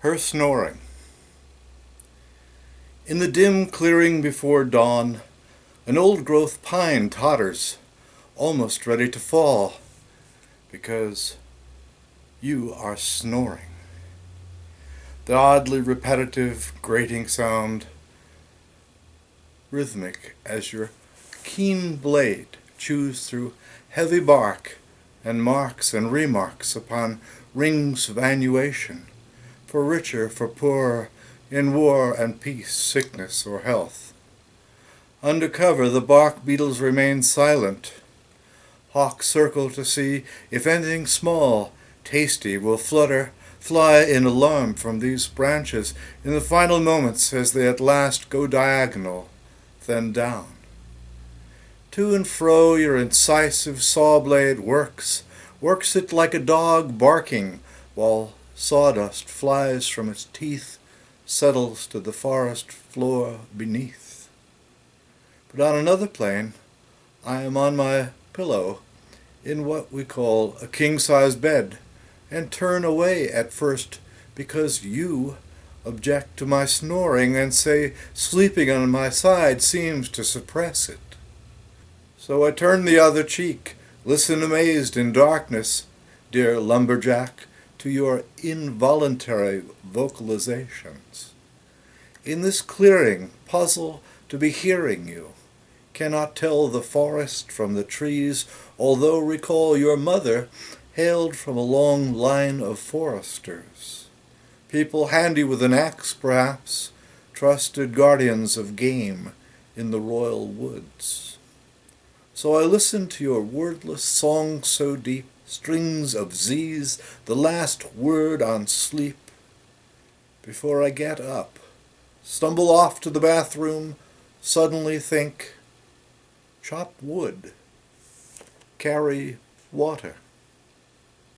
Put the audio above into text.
Her snoring. In the dim clearing before dawn, an old-growth pine totters, almost ready to fall, because you are snoring. The oddly repetitive, grating sound, rhythmic as your keen blade chews through heavy bark and marks and remarks upon rings of annuation, for richer, for poorer, in war and peace, sickness or health. Under cover the bark beetles remain silent. Hawks circle to see if anything small, tasty, will fly in alarm from these branches in the final moments as they at last go diagonal, then down. To and fro your incisive saw blade works it like a dog barking, while sawdust flies from its teeth, settles to the forest floor beneath. But on another plane, I am on my pillow in what we call a king-size bed, and turn away at first because you object to my snoring and say sleeping on my side seems to suppress it. So I turn the other cheek, listen amazed in darkness, dear lumberjack, to your involuntary vocalizations. In this clearing, puzzle to be hearing you, cannot tell the forest from the trees, although recall your mother hailed from a long line of foresters. People handy with an axe, perhaps, trusted guardians of game in the royal woods. So I listen to your wordless song so deep, strings of Z's, the last word on sleep, before I get up, stumble off to the bathroom, suddenly think, chop wood, carry water.